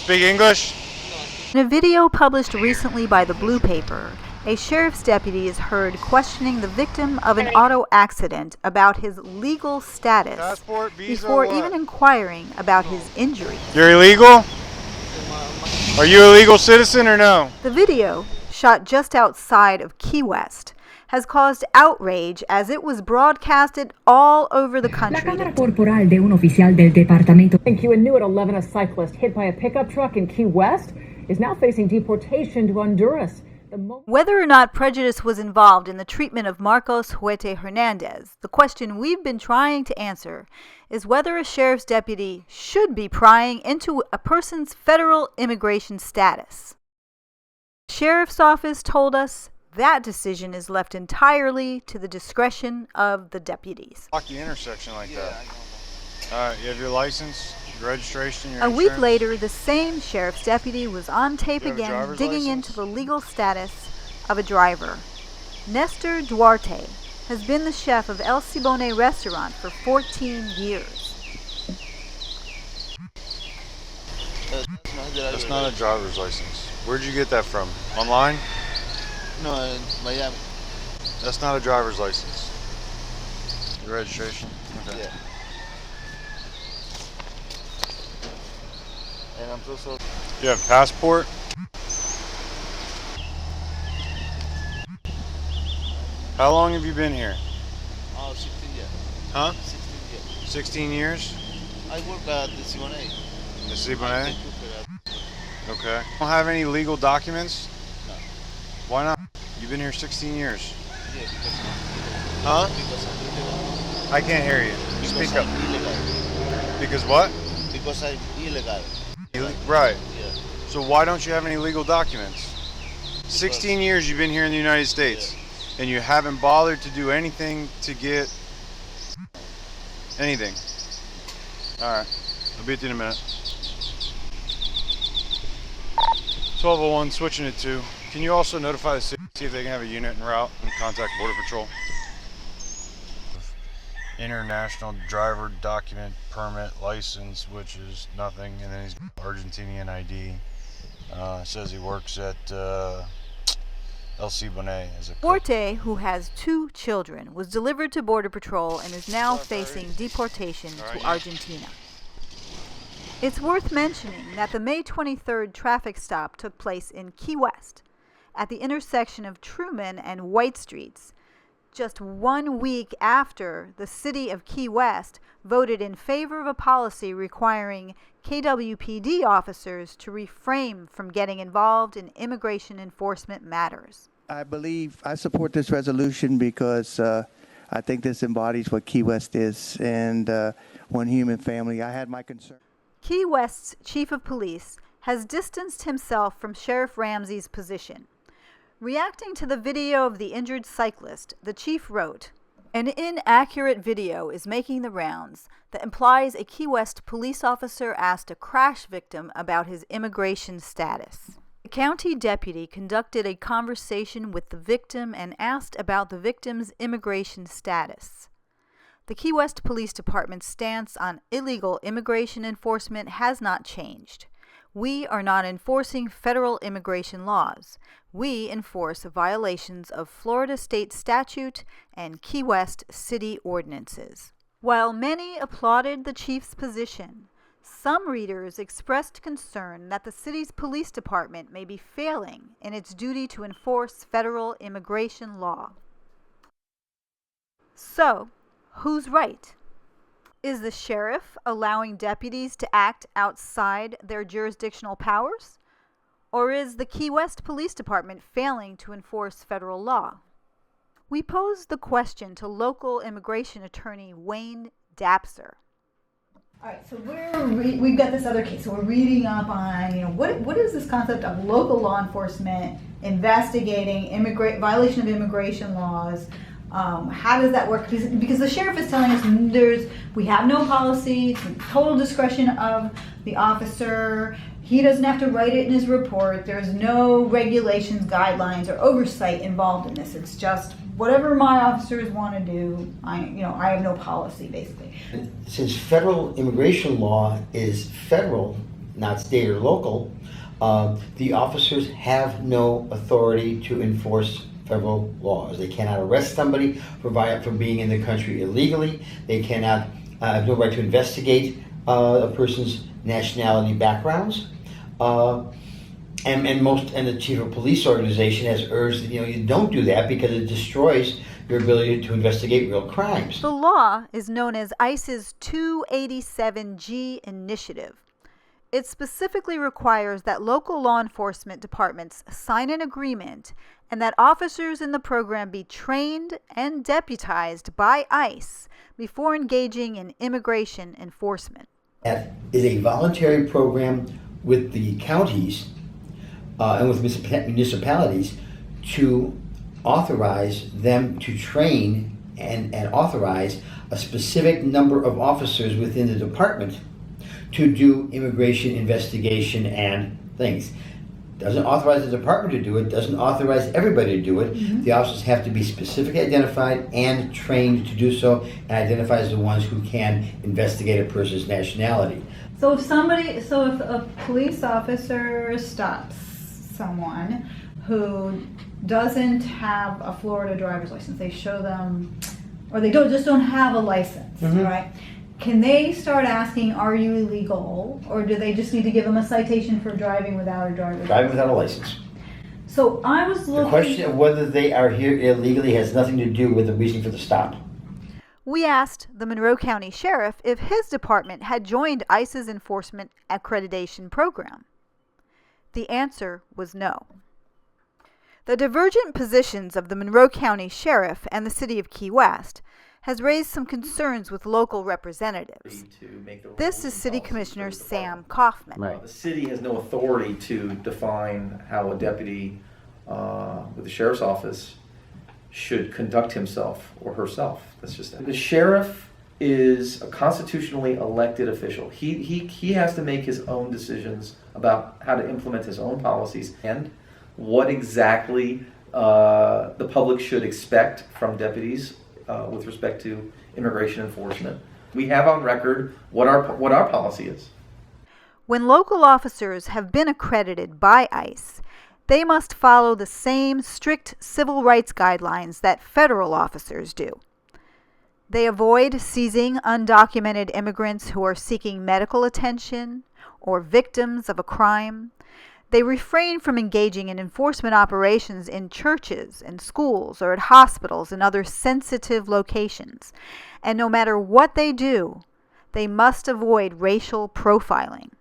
speak English? In a video published recently by the Blue Paper, a sheriff's deputy is heard questioning the victim of an auto accident about his legal status Passport, visa, before what? even inquiring about his injuries. You're illegal? Are you a legal citizen or no? The video, shot just outside of Key West, has caused outrage as it was broadcasted all over the country. La cámara corporal de un oficial del departamento. In Q and New at 11, a cyclist hit by a pickup truck in Key West is now facing deportation to Honduras. Whether or not prejudice was involved in the treatment of Marcos Huete Hernandez, the question we've been trying to answer is whether a sheriff's deputy should be prying into a person's federal immigration status. The sheriff's office told us that decision is left entirely to the discretion of the deputies. Block the intersection like that. All right, you have your license, your registration, your A insurance? week later, the same sheriff's deputy was on tape You have a again, driver's digging license? into the legal status of a driver. Nestor Duarte has been the chef of El Cibone restaurant for 14 years. That's not a driver's license. Where'd you get that from? Online? No, in Miami. That's not a driver's license. Your registration? Okay. Yeah. And I'm so sorry. You have a passport? How long have you been here? 16 years. Huh? 16 years. 16 years? I work at the Cibone. The Cibone? Okay. Don't have any legal documents? No. Why not? You've been here 16 years. Yeah, because Huh? I'm illegal. I can't hear you. Because Speak up. I'm illegal. Because what? Because I'm illegal. Right. Yeah. So why don't you have any legal documents? 16 years you've been here in the United States, and you haven't bothered to do anything to get anything. All right. I'll be with you in a minute. 1201, switching it to. Can you also notify the city, see if they can have a unit en route and contact Border Patrol? International driver document permit license, which is nothing, and then he's got Argentinian ID. Says he works at El Cibone as a cook. Duarte, who has 2 children, was delivered to Border Patrol and is now facing deportation to Argentina. It's worth mentioning that the May 23rd traffic stop took place in Key West at the intersection of Truman and White Streets, just 1 week after the city of Key West voted in favor of a policy requiring KWPD officers to refrain from getting involved in immigration enforcement matters. I support this resolution because I think this embodies what Key West is, and one human family. I had my concern. Key West's chief of police has distanced himself from Sheriff Ramsey's position. Reacting to the video of the injured cyclist, the chief wrote, "An inaccurate video is making the rounds that implies a Key West police officer asked a crash victim about his immigration status." The county deputy conducted a conversation with the victim and asked about the victim's immigration status. The Key West Police Department's stance on illegal immigration enforcement has not changed. We are not enforcing federal immigration laws. We enforce violations of Florida state statute and Key West city ordinances. While many applauded the chief's position, some readers expressed concern that the city's police department may be failing in its duty to enforce federal immigration law. So, who's right? Is the sheriff allowing deputies to act outside their jurisdictional powers? Or is the Key West Police Department failing to enforce federal law? We posed the question to local immigration attorney Wayne Dapser. All right, so we've got this other case. So we're reading up on, what is this concept of local law enforcement investigating violation of immigration laws? How does that work? Because the sheriff is telling us we have no policy, it's total discretion of the officer. He doesn't have to write it in his report. There's no regulations, guidelines, or oversight involved in this. It's just whatever my officers want to do. I have no policy, basically. Since federal immigration law is federal, not state or local, the officers have no authority to enforce federal laws. They cannot arrest somebody for being in the country illegally. They cannot have no right to investigate a person's nationality backgrounds. And the chief of police organization has urged that you don't do that because it destroys your ability to investigate real crimes. The law is known as ICE's 287G initiative. It specifically requires that local law enforcement departments sign an agreement and that officers in the program be trained and deputized by ICE before engaging in immigration enforcement. That is a voluntary program with the counties and with municipalities to authorize them to train and authorize a specific number of officers within the department to do immigration investigation and things. Doesn't authorize the department to do it, doesn't authorize everybody to do it. Mm-hmm. The officers have to be specifically identified and trained to do so, and identifies the ones who can investigate a person's nationality. So if a police officer stops someone who doesn't have a Florida driver's license, they show them, or they just don't have a license, mm-hmm. right? Can they start asking, are you illegal? Or do they just need to give them a citation for driving without a driver's license? Driving without a license. So I was looking... The question of whether they are here illegally has nothing to do with the reason for the stop. We asked the Monroe County Sheriff if his department had joined ICE's enforcement accreditation program. The answer was no. The divergent positions of the Monroe County Sheriff and the City of Key West has raised some concerns with local representatives. This is City Commissioner Sam Kaufman. Right. The city has no authority to define how a deputy with the sheriff's office should conduct himself or herself. That's just that. The sheriff is a constitutionally elected official. He has to make his own decisions about how to implement his own policies and what exactly the public should expect from deputies with respect to immigration enforcement. We have on record what our policy is. When local officers have been accredited by ICE, they must follow the same strict civil rights guidelines that federal officers do. They avoid seizing undocumented immigrants who are seeking medical attention or victims of a crime. They refrain from engaging in enforcement operations in churches and schools or at hospitals and other sensitive locations. And no matter what they do, they must avoid racial profiling.